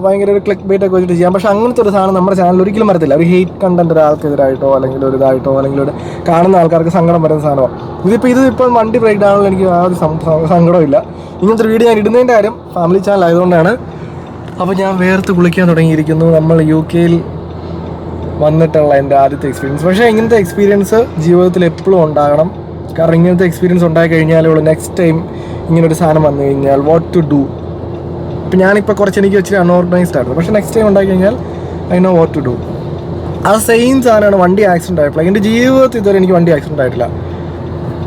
ഭയങ്കര ഒരു ക്ലിക്ക് ബൈറ്റ് ഒക്കെ വെച്ചിട്ട് ചെയ്യാം. പക്ഷേ അങ്ങനത്തെ ഒരു സാധനം നമ്മുടെ ചാനൽ ഒരിക്കലും വരത്തില്ല. ഒരു ഹെയ്റ്റ് കണ്ടന്റ് ഒരാൾക്കെതിരായിട്ടോ അല്ലെങ്കിൽ ഒരു ഇതായിട്ടോ അല്ലെങ്കിൽ ഒരു കാണുന്ന ആൾക്കാർക്ക് സങ്കടം വരുന്ന സാധനമാണ് ഇതിപ്പോൾ വണ്ടി ബ്രേക്ക് ഡൗണിൽ എനിക്ക് ആ ഒരു സങ്കടമില്ല. ഇങ്ങനത്തെ ഒരു വീഡിയോ ഞാൻ ഇടുന്നതിൻ്റെ കാര്യം ഫാമിലി ചാനൽ ആയതുകൊണ്ടാണ്. അപ്പോൾ ഞാൻ വേർത്ത് കുളിക്കാൻ തുടങ്ങിയിരിക്കുന്നു. നമ്മൾ UK വന്നിട്ടുള്ള എൻ്റെ ആദ്യത്തെ എക്സ്പീരിയൻസ്. പക്ഷേ ഇങ്ങനത്തെ എക്സ്പീരിയൻസ് ജീവിതത്തിൽ എപ്പോഴും ഉണ്ടാകണം. കാരണം ഇങ്ങനത്തെ എക്സ്പീരിയൻസ് ഉണ്ടായി കഴിഞ്ഞാലേ ഉള്ളൂ നെക്സ്റ്റ് ടൈം ഇങ്ങനൊരു സാധനം വന്നു കഴിഞ്ഞാൽ വാട്ട് ടു ഡു. ഇപ്പം ഞാനിപ്പോൾ കുറച്ച് എനിക്ക് ഇച്ചിരി അൺഓർഗനൈസ്ഡ് ആയിരുന്നു. പക്ഷേ നെക്സ്റ്റ് ടൈം ഉണ്ടായി കഴിഞ്ഞാൽ I know what to do. ആ സെയിം സാധനമാണ് വണ്ടി ആക്സിഡൻ്റ് ആയിട്ടുള്ള. എൻ്റെ ജീവിതത്തിൽ ഇതുവരെ എനിക്ക് വണ്ടി ആക്സിഡൻ്റ് ആയിട്ടില്ല.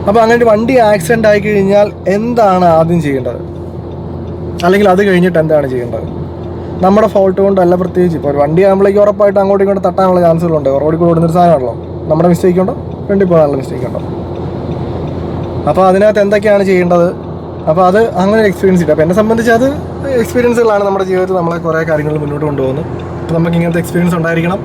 അപ്പോൾ അങ്ങനെ വണ്ടി ആക്സിഡൻ്റ് ആയി കഴിഞ്ഞാൽ എന്താണ് ആദ്യം ചെയ്യേണ്ടത്, അല്ലെങ്കിൽ അത് കഴിഞ്ഞിട്ട് എന്താണ് ചെയ്യേണ്ടത്? നമ്മുടെ ഫോൾട്ട് കൊണ്ടല്ല. പ്രത്യേകിച്ച് ഇപ്പോൾ ഒരു വണ്ടി ആകുമ്പോഴേക്ക് ഉറപ്പായിട്ട് അങ്ങോട്ടും ഇങ്ങോട്ട് തട്ടാനുള്ള ചാൻസുകളുണ്ട്. റോഡിൽ കൂടെ ഓടുന്നൊരു സാധനമാണല്ലോ. നമ്മുടെ മിസ്റ്റേക്ക് ഉണ്ടോ? ഫ്രണ്ടിൽ പോകാനുള്ള മിസ്റ്റേക്ക് ഉണ്ടോ? അപ്പോൾ അതിനകത്ത് എന്തൊക്കെയാണ് ചെയ്യേണ്ടത്? അപ്പോൾ അത് അങ്ങനെ എക്സ്പീരിയൻസ് കിട്ടും. അപ്പോൾ എന്നെ സംബന്ധിച്ച് അത് എക്സ്പീരിയൻസുകളാണ് നമ്മുടെ ജീവിതത്തിൽ നമ്മളെ കുറേ കാര്യങ്ങൾ മുന്നോട്ട് കൊണ്ടുപോകുന്നത്. അപ്പോൾ നമുക്ക് ഇങ്ങനത്തെ എക്സ്പീരിയൻസ് ഉണ്ടായിരിക്കണം.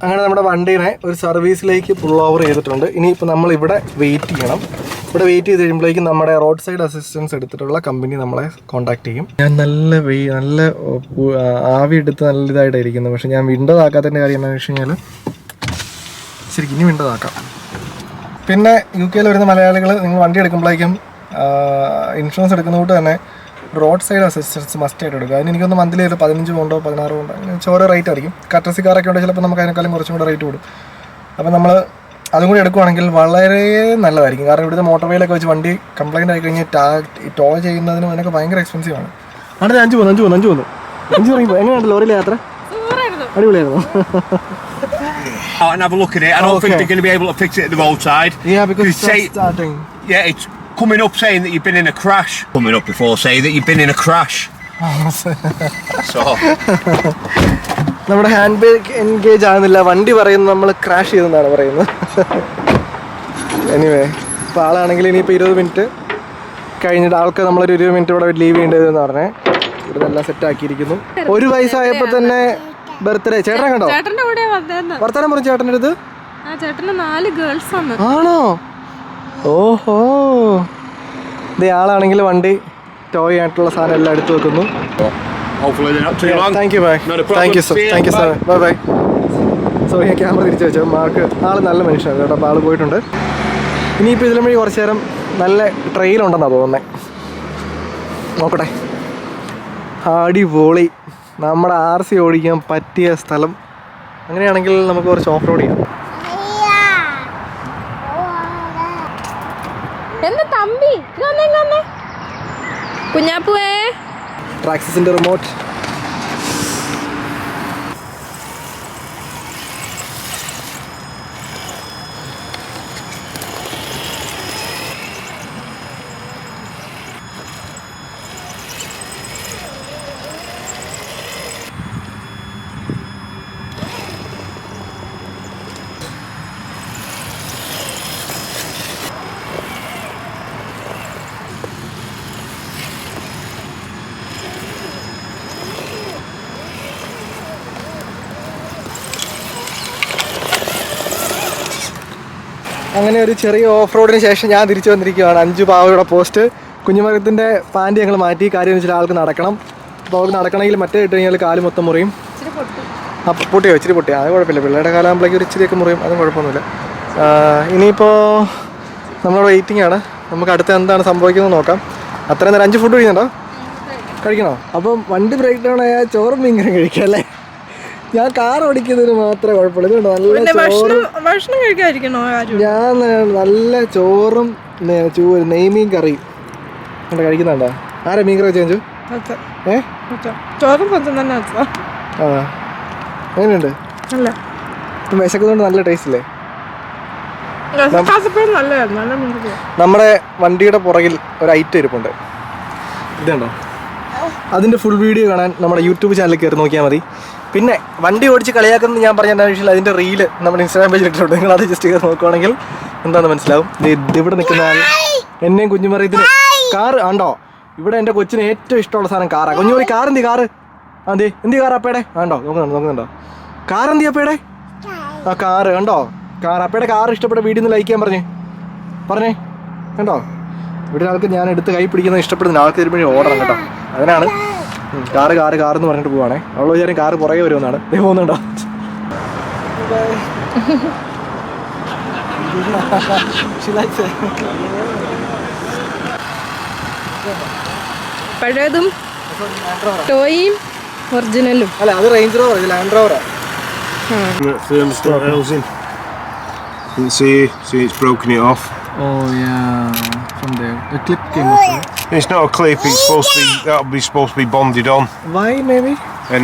അങ്ങനെ നമ്മുടെ വണ്ടീനെ ഒരു സർവീസിലേക്ക് പുൾ ഓവർ ചെയ്തിട്ടുണ്ട്. ഇനിയിപ്പോൾ നമ്മളിവിടെ വെയിറ്റ് ചെയ്യണം. ഇവിടെ വെയിറ്റ് ചെയ്ത് കഴിയുമ്പോഴേക്കും നമ്മുടെ റോഡ് സൈഡ് അസിസ്റ്റൻസ് എടുത്തിട്ടുള്ള കമ്പനി നമ്മളെ കോൺടാക്ട് ചെയ്യും. ഞാൻ നല്ല ആവി എടുത്ത് നല്ല ഇതായിട്ടായിരിക്കുന്നത്. പക്ഷേ ഞാൻ വിൻഡോ ആക്കാത്തതിൻ്റെ കാര്യം എന്താണെന്ന് വെച്ച് കഴിഞ്ഞാൽ ശരിക്കും ഇനി വിൻഡോ ആക്കാം. പിന്നെ UK വരുന്ന മലയാളികൾ നിങ്ങൾ വണ്ടി എടുക്കുമ്പോഴേക്കും ഇൻഷുറൻസ് എടുക്കുന്ന കൊണ്ട് തന്നെ റോഡ് സൈഡ് അസിസ്റ്റൻസ് മസ്റ്റ് ആയിട്ട് എടുക്കുക. അതിന് എനിക്കൊന്ന് മന്ത്ലി ഒരു 15 പൗണ്ടോ 16 പൗണ്ടോ അങ്ങനെ ചോര റേറ്റ് ആയിരിക്കും. കട്ടസി കാറൊക്കെ ഉണ്ട്, ചിലപ്പോൾ നമുക്ക് അതിനേക്കാളും കുറച്ചും കൂടെ റേറ്റ് കൂടും. അപ്പോൾ നമ്മൾ അതും കൂടി എടുക്കുകയാണെങ്കിൽ വളരെ നല്ലതായിരിക്കും. കാരണം ഇവിടുത്തെ മോട്ടോർ വെയിലൊക്കെ വെച്ച് വണ്ടി കംപ്ലൈൻറ്റ് ആയി കഴിഞ്ഞാൽ ടോ ചെയ്യുന്നതിനും അതിനൊക്കെ ഭയങ്കര എക്സ്പെൻസീവ് ആണ്. അവിടെ 5 പോന്നു എങ്ങനെയുണ്ട് ലോറിയിലെ യാത്ര? അടിപൊളിയായിരുന്നു. And have a look at it. I don't think they're going to be able to fix it at the roadside. Yeah, because it's starting. Yeah, it's coming up saying that you've been in a crash. Coming up before saying that you've been in a crash. So. നമ്മുടെ hand brake engage ആകുന്നില്ല. വണ്ടി പറയുന്നത് നമ്മൾ crash ചെയ്തെന്നാണ് പറയുന്നത്. Anyway ഇപ്പോൾ ആളാണെങ്കിൽ ഇനിയിപ്പോൾ 20 minute കഴിഞ്ഞിട്ട് ആൾക്ക് നമ്മളൊരു 20 മിനിറ്റ് ഇവിടെ ലീവ് ചെയ്യേണ്ടതെന്ന് പറഞ്ഞേ. ഇവിടെ എല്ലാം സെറ്റ് ആക്കിയിരിക്കുന്നു. 1 വയസ്സായപ്പോൾ തന്നെ ബർത്ത്ഡേ. ചേട്ടനെ കണ്ടോ? വർത്താനം പറഞ്ഞു ചേട്ടൻ്റെ അടുത്ത്. ആണോ? ഓഹോ. ഇതേ ആളാണെങ്കിൽ വണ്ടി ടോയ് ആയിട്ടുള്ള സാധനം എല്ലാം എടുത്തു വെക്കുന്നു. Thank you bye. Thank you sir. Bye bye. So ഞാൻ ക്യാമറ തിരിച്ചു വെച്ചു. മാർക്ക് ആൾ നല്ല മനുഷ്യനാണ് കേട്ടോ. അപ്പോൾ ആൾ പോയിട്ടുണ്ട്. ഇനിയിപ്പോൾ ഇതിലും വഴി കുറച്ച് നേരം നല്ല ട്രെയിലുണ്ടെന്നാണ് തോന്നുന്നത്. നോക്കട്ടെ. അടിപൊളി. നമ്മുടെ RC ഓടിക്കാൻ പറ്റിയ സ്ഥലം. അങ്ങനെയാണെങ്കിൽ നമുക്ക് കുറച്ച് ഓഫ് റോഡ് ചെയ്യാം. കുഞ്ഞാപ്പുവേ ട്രാക്സിന്റെ റിമോട്ട്. അങ്ങനെ ഒരു ചെറിയ ഓഫ് റോഡിന് ശേഷം ഞാൻ തിരിച്ചു വന്നിരിക്കുകയാണ്. 5 പാവയുടെ പോസ്റ്റ്. കുഞ്ഞുമരത്തിൻ്റെ പാൻറ് ഞങ്ങൾ മാറ്റി. കാര്യം എന്ന് വെച്ചാൽ ആൾക്ക് നടക്കണം. അപ്പോൾ അവർക്ക് നടക്കണമെങ്കിൽ മറ്റേ ഇട്ട് കഴിഞ്ഞാൽ കാല് മൊത്തം മുറിയും. അപ്പോൾ പൊട്ടിയോ? ഇച്ചിരി പൊട്ടിയോ? അത് കുഴപ്പമില്ല. പിള്ളേരുടെ കാലാകുമ്പോഴേക്കും ഒരു ഇച്ചിരിയൊക്കെ മുറിയും. അതും കുഴപ്പമൊന്നുമില്ല. ഇനിയിപ്പോൾ നമ്മൾ വെയിറ്റിംഗ് ആണ്. നമുക്ക് അടുത്ത് എന്താണ് സംഭവിക്കുന്നത് നോക്കാം. അത്രയും നേരം 5 ഫുഡ് കഴിക്കുന്നുണ്ടോ? കഴിക്കണോ? അപ്പം വണ്ടി ബ്രേക്ക് ഡൗൺ ആയാൽ ചോറും മീൻകറിയും കഴിക്കാം അല്ലേ? ഞാൻ കാർ ഓടിക്കുന്നതിന് മാത്രമേ കുഴപ്പമില്ല. ഇതുണ്ട് നല്ല ചോറും ഭക്ഷണം കഴിക്കാതിരിക്കണോ ആരും? ഞാൻ നല്ല ചോറും നെയ്മീൻ കറിയും കണ്ട കഴിക്കുന്നുണ്ടോ? ആരാ മീൻ കറി ചേഞ്ചു? ചോറും കൊച്ചും തന്നെ ആ എങ്ങനെയുണ്ട്? വിശക്കുന്നതുകൊണ്ട് നല്ല ടേസ്റ്റ് അല്ലേ? നമ്മുടെ വണ്ടിയുടെ പുറകിൽ ഒരു ഐറ്റം ഇരിപ്പുണ്ട്. ഇതുണ്ടോ? അതിൻ്റെ ഫുൾ വീഡിയോ കാണാൻ നമ്മുടെ യൂട്യൂബ് ചാനലിൽ കയറി നോക്കിയാൽ മതി. പിന്നെ വണ്ടി ഓടിച്ച് കളിയാക്കുന്നത് ഞാൻ പറഞ്ഞ വിഷയം അതിൻ്റെ റീല് നമ്മുടെ ഇൻസ്റ്റാഗ്രാം പേജിൽ ഇട്ടിട്ടുണ്ട്. നിങ്ങൾ അത് ജസ്റ്റ് കയറി നോക്കുവാണെങ്കിൽ എന്താണെന്ന് മനസ്സിലാവും. ഇവിടെ നിൽക്കുന്ന ആൾ എന്നെയും കുഞ്ഞുമറിയത്തിന് കാറ് ആണ്ടോ? ഇവിടെ എൻ്റെ കൊച്ചിന് ഏറ്റവും ഇഷ്ടമുള്ള സാധനം കാറാണ്. കുഞ്ഞുമറി കാർ എന്തി കാറ് അതെ എന്തി കാർ അപ്പേടെ ആണ്ടോ? നോക്കുന്നുണ്ടോ? കാർ എന്തി അപ്പേടെ? ആ കാറ് കണ്ടോ? കാർ അപ്പയുടെ കാർ ഇഷ്ടപ്പെട്ട വീഡിയോ ഒന്ന് ലൈക്ക് ചെയ്യാൻ പറഞ്ഞേ കണ്ടോ? ഇവിടെ ആൾക്ക് ഞാൻ എടുത്ത് കൈ പിടിക്കുന്നത് ഇഷ്ടപ്പെടുന്ന ആൾക്ക് തരുമ്പോഴേ ഓർഡർ കേട്ടോ. അതിനാണ് കാറ് എന്ന് പറഞ്ഞിട്ട് പോവാണേ. അവള് വിചാരം കാറ് പുറകെ വരുമെന്നാണ്. ദേ പോകുന്നുണ്ടോ? പഴയതും ടോയും ഒറിജിനലും അല്ല, അത് റേഞ്ച് റോവർ, ഇത് land റോവറാ. See, it's broken it off. Oh yeah, from there. The clip came off. It's not a clip. It's supposed to be bonded on. Why maybe? And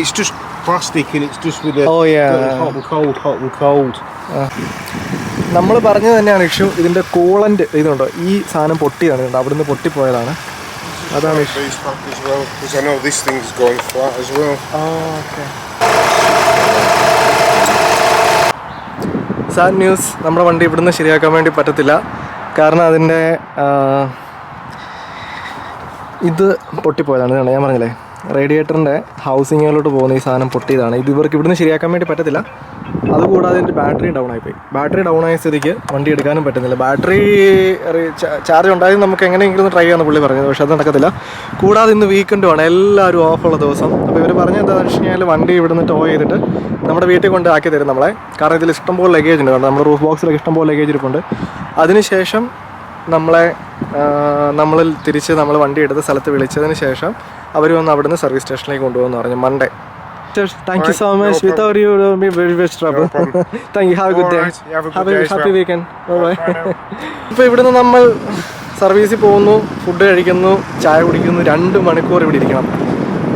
it's just plastic, and it's just with a Oh yeah. hot and cold. നമ്മൾ പറഞ്ഞത് തന്നെയാണ് issue. ഇതിന്റെ coolant ഇതുണ്ടോ? ഈ സാധനം പൊട്ടിയാണ്, അവിടുന്ന് പൊട്ടിപ്പോയതാണ്. അതാണ് issue. Because I know this thing's going flat as well. Okay. Sad news, നമ്മുടെ വണ്ടി ഇവിടുന്ന് ശരിയാക്കാൻ വേണ്ടി പറ്റത്തില്ല. കാരണം അതിൻ്റെ ഇത് പൊട്ടിപ്പോയതാണ്. ഞാൻ പറഞ്ഞില്ലേ, റേഡിയേറ്ററിൻ്റെ ഹൗസിങ്ങുകളിലോട്ട് പോകുന്ന ഈ സാധനം പൊട്ടിയതാണ്. ഇത് ഇവർക്ക് ഇവിടുന്ന് ശരിയാക്കാൻ വേണ്ടി പറ്റത്തില്ല. അതുകൂടാതെ എൻ്റെ ബാറ്ററി ഡൗൺ ആയിപ്പോയി. ബാറ്ററി ഡൗൺ ആയ സ്ഥിതിക്ക് വണ്ടി എടുക്കാനും പറ്റുന്നില്ല. ബാറ്ററി ചാർജ് ഉണ്ടായത് നമുക്ക് എങ്ങനെയെങ്കിലും ട്രൈ ചെയ്യാമെന്ന് പുള്ളി പറഞ്ഞത്. പക്ഷേ അത് നടക്കത്തില്ല. കൂടാതെ ഇന്ന് വീക്കെൻഡുമാണ്, എല്ലാവരും ഓഫുള്ള ദിവസം. അപ്പോൾ ഇവർ പറഞ്ഞത് എന്താണെന്ന് വെച്ച് കഴിഞ്ഞാൽ വണ്ടി ഇവിടുന്ന് ടോ ചെയ്തിട്ട് നമ്മുടെ വീട്ടിൽ കൊണ്ട് ആക്കി തരും നമ്മളെ. കാരണം ഇതിൽ ഇഷ്ടംപോലെ ലഗേജ് ഉണ്ട്. കാരണം നമ്മുടെ റൂഫ് ബോക്സിലൊക്കെ ഇഷ്ടംപോലെ ലഗേജ് ഇരിപ്പുണ്ട്. അതിനുശേഷം നമ്മൾ തിരിച്ച് നമ്മൾ വണ്ടി എടുത്ത സ്ഥലത്ത് വിളിച്ചതിന് ശേഷം അവർ വന്ന് അവിടുന്ന് സർവീസ് സ്റ്റേഷനിലേക്ക് കൊണ്ടുപോകുമെന്ന് പറഞ്ഞു Monday. Thank you so much. Without you, it will be very much trouble. Thank you. Have a good day. Have a happy weekend. Bye. ഇപ്പോൾ ഇവിടുന്ന് നമ്മൾ സർവീസിൽ പോകുന്നു, ഫുഡ് കഴിക്കുന്നു, ചായ കുടിക്കുന്നു. 2 മണിക്കൂർ ഇവിടെ ഇരിക്കണം.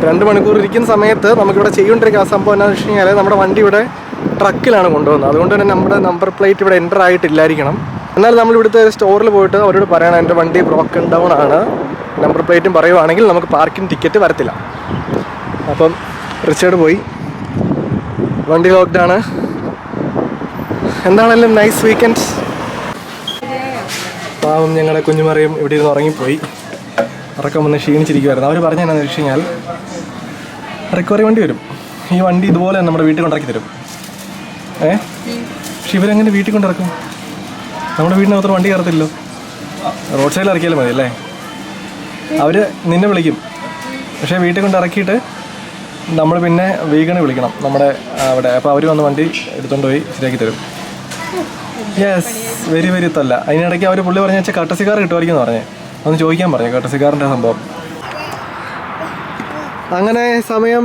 2 മണിക്കൂർ ഇരിക്കുന്ന സമയത്ത് നമുക്കിവിടെ ചെയ്യേണ്ടിരിക്കുന്ന ആ സംഭവം എന്താണെന്ന് വെച്ച് കഴിഞ്ഞാൽ നമ്മുടെ വണ്ടി ഇവിടെ ട്രക്കിലാണ് കൊണ്ടുവന്നത്. അതുകൊണ്ട് തന്നെ നമ്മുടെ നമ്പർ പ്ലേറ്റ് ഇവിടെ എൻ്റർ ആയിട്ടില്ലായിരിക്കണം. എന്നാൽ നമ്മൾ ഇവിടുത്തെ സ്റ്റോറിൽ പോയിട്ട് അവരോട് പറയണം എൻ്റെ വണ്ടി ബ്രോക്കൺ ഡൗൺ ആണ്, നമ്പർ പ്ലേറ്റും പറയുവാണെങ്കിൽ നമുക്ക് പാർക്കിംഗ് ടിക്കറ്റ് വരത്തില്ല. അപ്പം റിച്ചേർഡ് പോയി, വണ്ടി ലോക്ക്ഡാണ്. എന്താണെങ്കിലും നൈസ് വീക്കെൻഡ്. പാവം ഞങ്ങളുടെ കുഞ്ഞുമറിയും ഇവിടെ ഇരുന്ന് ഉറങ്ങിപ്പോയി. ഉറക്കം വന്ന് ക്ഷീണിച്ചിരിക്കുമായിരുന്നു. അവർ പറഞ്ഞ എന്താണെന്ന് വെച്ച് കഴിഞ്ഞാൽ റിക്കവറി വണ്ടി വരും, ഈ വണ്ടി ഇതുപോലെ നമ്മുടെ വീട്ടിൽ കൊണ്ടിറക്കി തരും. പക്ഷെ ഇവരെങ്ങനെ വീട്ടിൽ കൊണ്ടിറക്കും? നമ്മുടെ വീടിനകത്ത് വണ്ടി കയറത്തില്ലല്ലോ, റോഡ് സൈഡിൽ ഇറക്കിയാലും മതി അല്ലേ? അവർ നിന്നെ വിളിക്കും, പക്ഷേ വീട്ടിൽ കൊണ്ട് ഇറക്കിയിട്ട് നമ്മൾ പിന്നെ വീഗണ് വിളിക്കണം നമ്മുടെ അവിടെ. അപ്പോൾ അവർ വന്ന് വണ്ടി എടുത്തുകൊണ്ട് പോയി ശരിയാക്കി തരും. യെസ്, വെരി വെരി തല്ല. അതിനിടയ്ക്ക് അവർ പുള്ളി പറഞ്ഞു വെച്ചാൽ കട്ടസിക്കാർ കിട്ടുമായിരിക്കും എന്ന് പറഞ്ഞേ. ഒന്ന് ചോദിക്കാൻ പറഞ്ഞു കട്ടസിക്കാറിൻ്റെ സംഭവം. അങ്ങനെ സമയം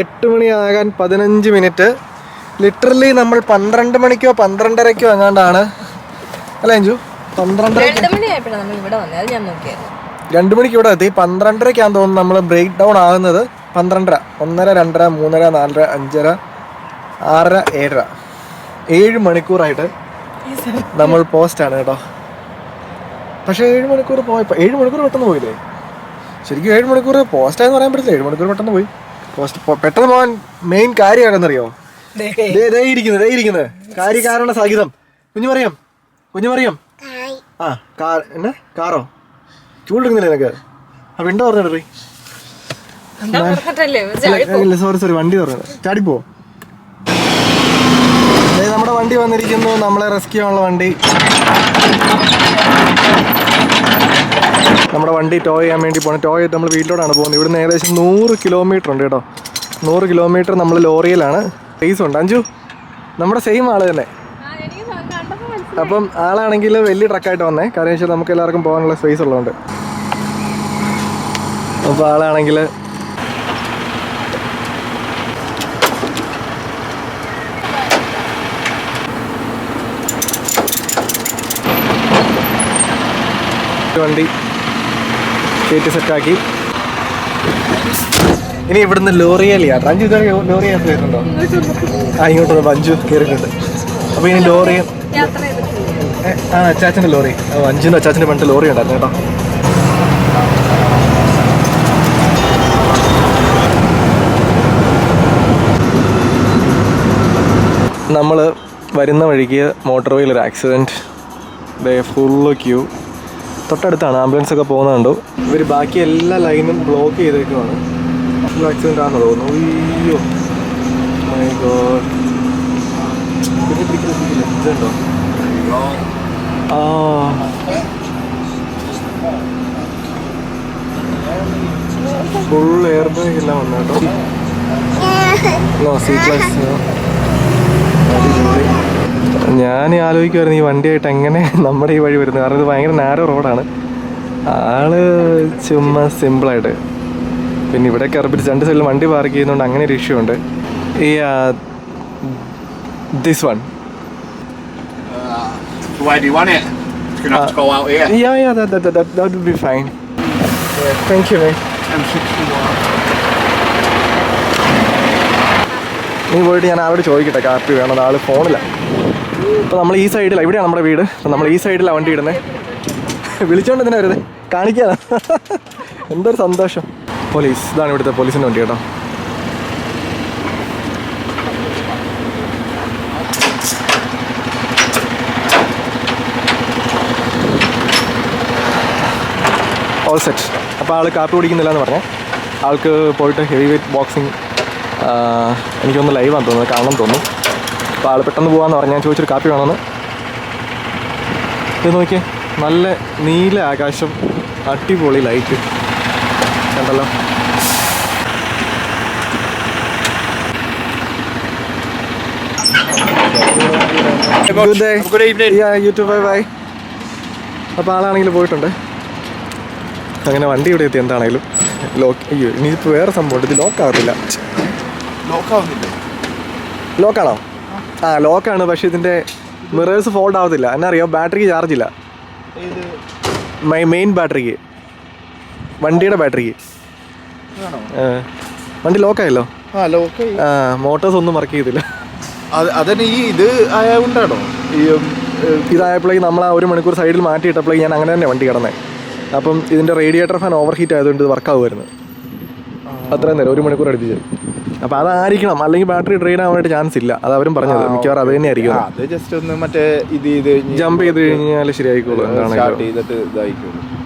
8 മണിയാകാൻ 15 മിനിറ്റ്. ലിറ്ററലി നമ്മൾ 12 മണിക്കോ 12:30ക്കോ എങ്ങാണ്ടാണ് അല്ലേ അഞ്ചു? 12:30. 2 മണിക്ക് ഇവിടെ എത്തി. 12:30ക്കാന്ന് തോന്നുന്നു നമ്മൾ ബ്രേക്ക് ഡൗൺ ആകുന്നത്. 12:30, 1:30, 2:30, 3:30, 4:30, 5:30, 6:30, 7:30. 7 മണിക്കൂറായിട്ട് നമ്മൾ പോസ്റ്റാണ് കേട്ടോ. പക്ഷേ 7 മണിക്കൂർ പോയപ്പോൾ 7 മണിക്കൂർ പെട്ടെന്ന് പോയില്ലേ? ശരിക്കും 7 മണിക്കൂർ പോസ്റ്റായെന്ന് പറയാൻ പറ്റില്ല. 7 മണിക്കൂർ പെട്ടെന്ന് പോയി. പോസ്റ്റ് പെട്ടെന്ന് പോകാൻ മെയിൻ കാര്യമാണെന്നറിയോ? ദേ ഇരിക്കുന്നത് കാര്യകാരണ സഹിതം. കുഞ്ഞുമറിയം ആ എന്നാ കാറോ ചൂടെടുക്കുന്നില്ലേ നിനക്ക്? ആ വിണ്ടോ പറഞ്ഞിട്ടേ. സോറി വണ്ടി പറഞ്ഞത് ചാടിപ്പോ. നമ്മുടെ വണ്ടി വന്നിരിക്കുന്നു, നമ്മളെ റെസ്ക്യൂ ചെയ്യാനുള്ള വണ്ടി. നമ്മുടെ വണ്ടി ടോ ചെയ്യാൻ വേണ്ടി പോകണം. ടോ ചെയ്ത് നമ്മൾ വീട്ടിലോട്ടാണ് പോകുന്നത്. ഇവിടുന്ന് ഏകദേശം 100 കിലോമീറ്റർ ഉണ്ട് കേട്ടോ. 100 കിലോമീറ്റർ നമ്മൾ ലോറിയിലാണ്. സ്പേസ് ഉണ്ട് അഞ്ചു, നമ്മുടെ സെയിം ആള് തന്നെ. അപ്പം ആളാണെങ്കിൽ വലിയ ട്രക്കായിട്ട് വന്നേ, കാരണം വെച്ചാൽ നമുക്ക് എല്ലാവർക്കും പോകാനുള്ള സ്പേസ് ഉള്ളതുകൊണ്ട്. അപ്പോൾ ആളാണെങ്കിൽ വണ്ടി കയറ്റി സെറ്റാക്കി. ഇനി ഇവിടുന്ന് ലോറിയലിയാണ്. അഞ്ചു ഇതുവരെ ലോറി യാത്ര ചെയ്തിട്ടുണ്ടോ? ഇങ്ങോട്ട് അഞ്ചു കയറിയിട്ടുണ്ട്. അപ്പോൾ ഇനി ലോറി അച്ചാച്ചൻ്റെ ലോറി, അഞ്ചിൻ്റെ അച്ചാച്ചൻ്റെ പണ്ട് ലോറി ഉണ്ടായിരുന്നു കേട്ടോ. നമ്മൾ വരുന്ന വഴിക്ക് മോട്ടോർ വേയിൽ ഒരു ആക്സിഡൻറ്റ്. Full queue. തൊട്ടടുത്താണ്, ആംബുലൻസ് ഒക്കെ പോകുന്നുണ്ടോ. ഇവർ ബാക്കി എല്ലാ ലൈനും ബ്ലോക്ക് ചെയ്തേക്കുവാണ്. ഫുൾ ആക്സിഡൻ്റ് ആണെന്ന് തോന്നുന്നു. അയ്യോ മൈ ഗോഡ്. ഇതുണ്ടോ? ഫുൾ എയർ ബാഗ് എല്ലാം വന്നു കേട്ടോ. ഞാൻ ആലോചിക്കുമായിരുന്നു ഈ വണ്ടിയായിട്ട് എങ്ങനെ നമ്മുടെ ഈ വഴി വരുന്നത്. കാരണം ഇത് ഭയങ്കര നാരോ റോഡാണ്. ആള് ചുമ്മാ സിമ്പിളായിട്ട്. പിന്നെ ഇവിടെ കറപ്പിച്ച് 2 സൈഡിൽ വണ്ടി പാർക്ക് ചെയ്യുന്നതുകൊണ്ട് അങ്ങനെ ഒരു ഇഷ്യൂ ഉണ്ട്. ഈ this one Where do you want it? It's going to have to go out here. Yeah, that would be fine. Thank you, mate. M61. നീ പോയിട്ട് ഞാൻ അവിടെ ചോദിക്കട്ടെ കാപ്പി വേണം. ആൾ ഫോണില്ല. ഇപ്പോൾ നമ്മൾ ഈ സൈഡിലാണ്, ഇവിടെയാണ് നമ്മുടെ വീട്. അപ്പോൾ നമ്മൾ ഈ സൈഡിലാണ് വണ്ടി ഇടുന്നത്. വിളിച്ചോണ്ട് എന്തിനാ വരുന്നത്? കാണിക്കാനാ. എന്തൊരു സന്തോഷം. പോലീസ്, ഇതാണ് ഇവിടുത്തെ പോലീസിൻ്റെ വണ്ടി കേട്ടോ. All set. അപ്പോൾ ആൾ കാപ്പി കുടിക്കുന്നില്ല എന്ന് പറഞ്ഞേ. ആൾക്ക് പോയിട്ട് ഹെവി വെയ്റ്റ് ബോക്സിങ് എനിക്കൊന്ന് ലൈവാന്ന് തോന്നുന്നത്, കാണണം തോന്നുന്നു. അപ്പോൾ ആൾ പെട്ടെന്ന് പോകാമെന്ന് പറഞ്ഞു. ഞാൻ ചോദിച്ചൊരു കാപ്പി വേണമെന്ന്. ഇത് നോക്കിയേ, നല്ല നീല ആകാശം, അടിപൊളി ലൈറ്റ് കണ്ടല്ലോ. Good day. Good evening. Yeah, you too. Bye bye. അപ്പോൾ ആളാണെങ്കിൽ പോയിട്ടുണ്ട്. അങ്ങനെ വണ്ടി ഇവിടെ എത്തി. എന്താണെങ്കിലും അയ്യോ ഇനിയിപ്പോൾ വേറെ സംഭവം. ഇത് ലോക്കാകത്തില്ല. ലോക്കാണോ? ലോക്കാണ്. പക്ഷേ ഇതിൻ്റെ മിറേഴ്സ് ഫോൾഡ് ആവത്തില്ല. എന്നാ അറിയോ, ബാറ്ററിക്ക് ചാർജ് ഇല്ല. മെയിൻ ബാറ്ററിക്ക്, വണ്ടിയുടെ ബാറ്ററിക്ക്. വണ്ടി ലോക്കായല്ലോ. മോട്ടോഴ്സ് ഒന്നും വർക്ക് ചെയ്തില്ല. അതന്നെ ഈ ഇത് ആയതുകൊണ്ടാണോ ഇതായപ്പോഴേക്ക് നമ്മൾ ആ 1 മണിക്കൂർ സൈഡിൽ മാറ്റിയിട്ടപ്പോഴേക്ക് ഞാൻ അങ്ങനെ തന്നെ വണ്ടി കിടന്നത്. അപ്പം ഇതിൻ്റെ റേഡിയേറ്റർ ഫാൻ ഓവർ ഹീറ്റ് ആയതുകൊണ്ട് ഇത് വർക്കാവുമായിരുന്നു അത്രയും നേരം, 1 മണിക്കൂർ അടുപ്പിച്ച്. അപ്പോൾ അതായിരിക്കണം, അല്ലെങ്കിൽ ബാറ്ററി ഡ്രെയിൻ ആവാനായിട്ട് ചാൻസ് ഇല്ല. അത് അവരും പറഞ്ഞത്. മിക്കവാറും അത് തന്നെ ആയിരിക്കും. അത് ജസ്റ്റ് ഒന്ന് മറ്റേ ഇത് ജമ്പ് ചെയ്ത് കഴിഞ്ഞാൽ ശരിയായിക്കോളൂ. എന്താണെങ്കിലും ചെയ്തിട്ട് ഇതായിക്കോളൂ.